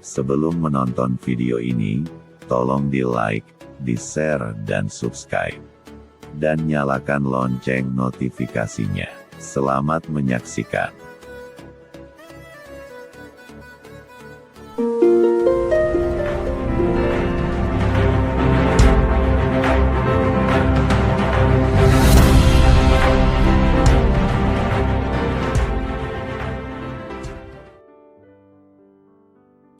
Sebelum menonton video ini, tolong di like, di share dan subscribe. Dan nyalakan lonceng notifikasinya. Selamat menyaksikan.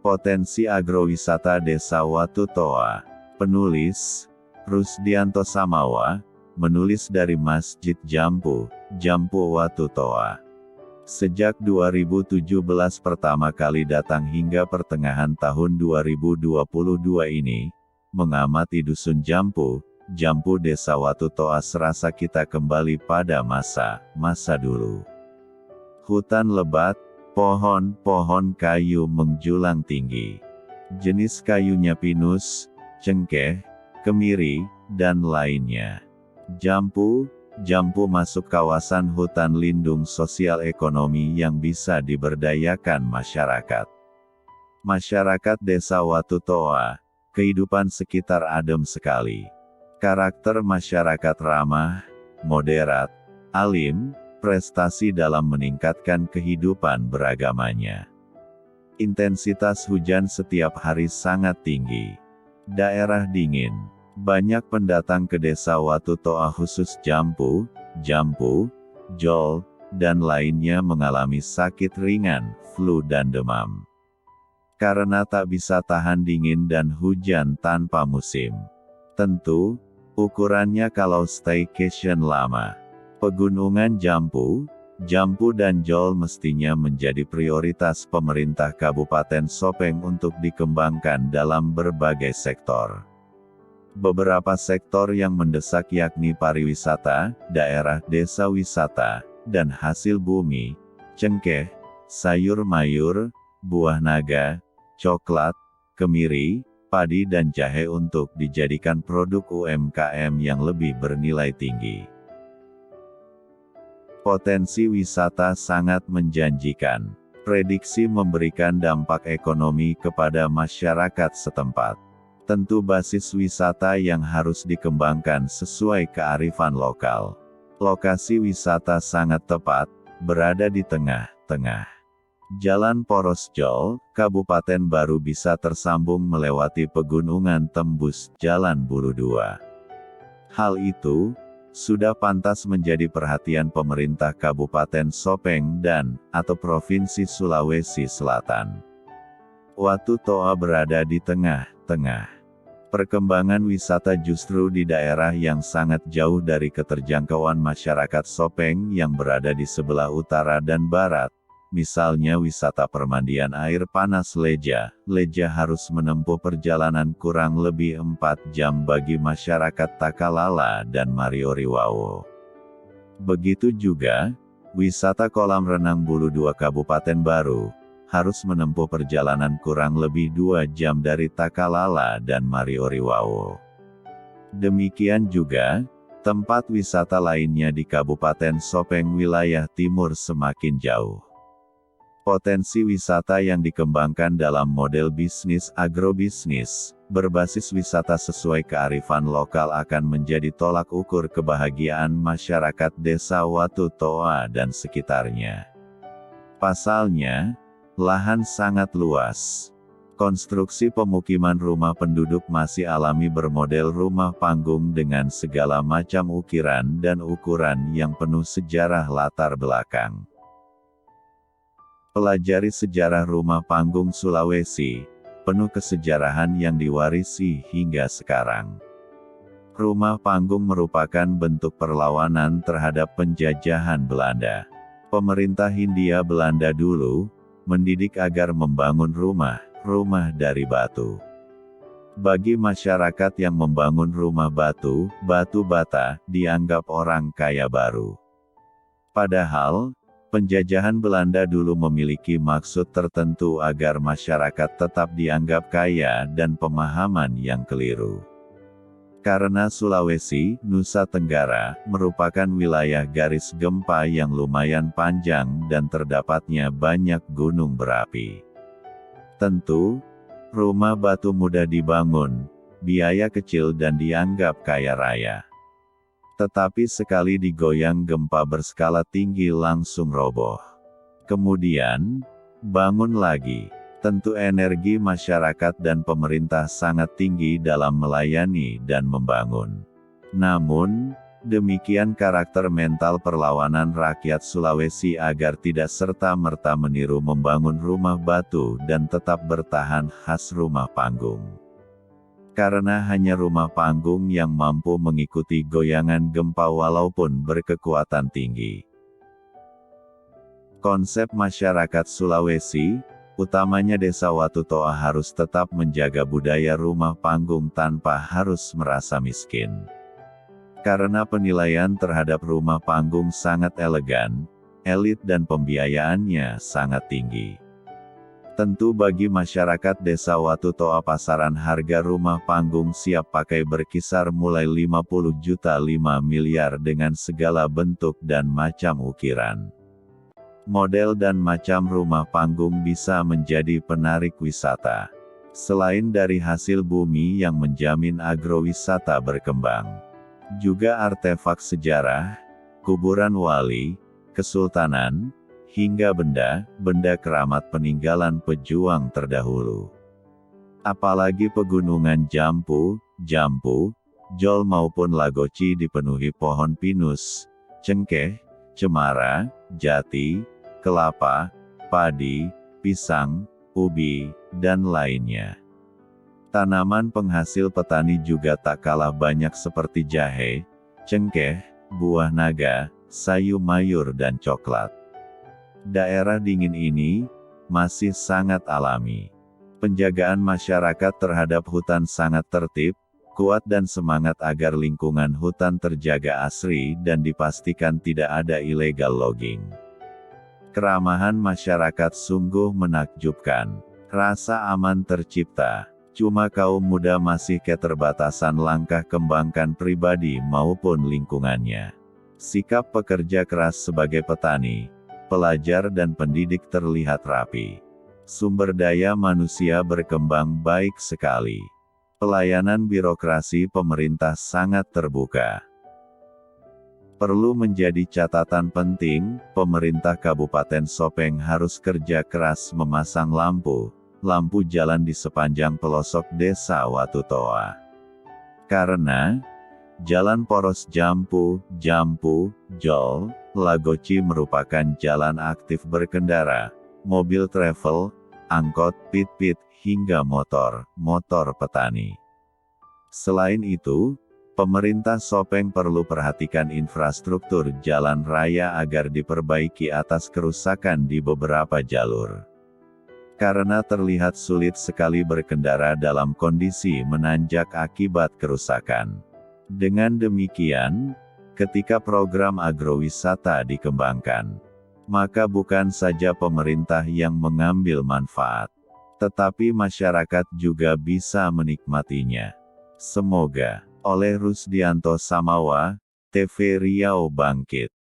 Potensi agrowisata Desa Watu Toa. Penulis, Rusdianto Samawa, menulis dari Masjid Jampu, Jampu Watu Toa. Sejak 2017 pertama kali datang hingga pertengahan tahun 2022 ini, mengamati dusun Jampu, Jampu Desa Watu Toa serasa kita kembali pada masa dulu. Hutan lebat, pohon-pohon kayu menjulang tinggi. Jenis kayunya pinus, cengkeh, kemiri, dan lainnya. Jampu masuk kawasan hutan lindung sosial ekonomi yang bisa diberdayakan masyarakat. Masyarakat Desa Watu Toa, kehidupan sekitar adem sekali. Karakter masyarakat ramah, moderat, alim, prestasi dalam meningkatkan kehidupan beragamanya. Intensitas hujan setiap hari sangat tinggi. Daerah dingin. Banyak pendatang ke Desa Watu Toa khusus Jampu, Jol, dan lainnya mengalami sakit ringan, flu dan demam. Karena tak bisa tahan dingin dan hujan tanpa musim. Tentu, ukurannya kalau staycation lama. Pegunungan Jampu, dan Jol mestinya menjadi prioritas pemerintah Kabupaten Sopeng untuk dikembangkan dalam berbagai sektor. Beberapa sektor yang mendesak yakni pariwisata, daerah desa wisata, dan hasil bumi, cengkeh, sayur mayur, buah naga, coklat, kemiri, padi dan jahe untuk dijadikan produk UMKM yang lebih bernilai tinggi. Potensi wisata sangat menjanjikan. Prediksi memberikan dampak ekonomi kepada masyarakat setempat. Tentu basis wisata yang harus dikembangkan sesuai kearifan lokal. Lokasi wisata sangat tepat, berada di tengah-tengah. Jalan poros Jol, Kabupaten Baru bisa tersambung melewati pegunungan tembus Jalan Bulu 2. Hal itu sudah pantas menjadi perhatian pemerintah Kabupaten Sopeng atau Provinsi Sulawesi Selatan. Watu Toa berada di tengah-tengah. Perkembangan wisata justru di daerah yang sangat jauh dari keterjangkauan masyarakat Sopeng yang berada di sebelah utara dan barat. Misalnya wisata permandian air panas Leja harus menempuh perjalanan kurang lebih 4 jam bagi masyarakat Takalala dan Marioriwawo. Begitu juga, wisata kolam renang Bulu 2 Kabupaten Baru, harus menempuh perjalanan kurang lebih 2 jam dari Takalala dan Marioriwawo. Demikian juga, tempat wisata lainnya di Kabupaten Sopeng wilayah timur semakin jauh. Potensi wisata yang dikembangkan dalam model bisnis agrobisnis, berbasis wisata sesuai kearifan lokal akan menjadi tolak ukur kebahagiaan masyarakat Desa Watu Toa dan sekitarnya. Pasalnya, lahan sangat luas. Konstruksi pemukiman rumah penduduk masih alami bermodel rumah panggung dengan segala macam ukiran dan ukuran yang penuh sejarah latar belakang. Pelajari sejarah rumah panggung Sulawesi, penuh kesejarahan yang diwarisi hingga sekarang. Rumah panggung merupakan bentuk perlawanan terhadap penjajahan Belanda. Pemerintah Hindia Belanda dulu, mendidik agar membangun rumah dari batu. Bagi masyarakat yang membangun rumah batu bata, dianggap orang kaya baru. Padahal, penjajahan Belanda dulu memiliki maksud tertentu agar masyarakat tetap dianggap kaya dan pemahaman yang keliru. Karena Sulawesi, Nusa Tenggara, merupakan wilayah garis gempa yang lumayan panjang dan terdapatnya banyak gunung berapi. Tentu, Rumah batu mudah dibangun, biaya kecil dan dianggap kaya raya. Tetapi sekali digoyang gempa berskala tinggi langsung roboh. Kemudian, bangun lagi. Tentu energi masyarakat dan pemerintah sangat tinggi dalam melayani dan membangun. Namun, demikian karakter mental perlawanan rakyat Sulawesi agar tidak serta-merta meniru membangun rumah batu dan tetap bertahan khas rumah panggung. Karena hanya rumah panggung yang mampu mengikuti goyangan gempa walaupun berkekuatan tinggi. Konsep masyarakat Sulawesi, utamanya Desa Watutoa harus tetap menjaga budaya rumah panggung tanpa harus merasa miskin. Karena penilaian terhadap rumah panggung sangat elegan, elit dan pembiayaannya sangat tinggi. Tentu bagi masyarakat Desa Watutoa pasaran harga rumah panggung siap pakai berkisar mulai 50 juta 5 miliar dengan segala bentuk dan macam ukiran. Model dan macam rumah panggung bisa menjadi penarik wisata. Selain dari hasil bumi yang menjamin agrowisata berkembang. Juga artefak sejarah, kuburan wali, kesultanan, hingga benda keramat peninggalan pejuang terdahulu. Apalagi pegunungan Jampu, Jol maupun Lagoci dipenuhi pohon pinus, cengkeh, cemara, jati, kelapa, padi, pisang, ubi, dan lainnya. Tanaman penghasil petani juga tak kalah banyak seperti jahe, cengkeh, buah naga, sayu mayur dan coklat. Daerah dingin ini masih sangat alami. Penjagaan masyarakat terhadap hutan sangat tertib, kuat dan semangat agar lingkungan hutan terjaga asri dan dipastikan tidak ada illegal logging. Keramahan masyarakat sungguh menakjubkan. Rasa aman tercipta. Cuma kaum muda masih keterbatasan langkah kembangkan pribadi maupun lingkungannya. Sikap pekerja keras sebagai petani, pelajar dan pendidik terlihat rapi. Sumber daya manusia berkembang baik sekali. Pelayanan birokrasi pemerintah sangat terbuka. Perlu menjadi catatan penting, pemerintah Kabupaten Sopeng harus kerja keras memasang lampu jalan di sepanjang pelosok Desa Watutoa. Karena, jalan poros Jampu, Jol, Lagoci merupakan jalan aktif berkendara, mobil travel, angkot, pit-pit, hingga motor petani. Selain itu, pemerintah Sopeng perlu perhatikan infrastruktur jalan raya agar diperbaiki atas kerusakan di beberapa jalur. Karena terlihat sulit sekali berkendara dalam kondisi menanjak akibat kerusakan. Dengan demikian, ketika program agrowisata dikembangkan, maka bukan saja pemerintah yang mengambil manfaat, tetapi masyarakat juga bisa menikmatinya. Semoga, oleh Rusdianto Samawa, TV Riau Bangkit.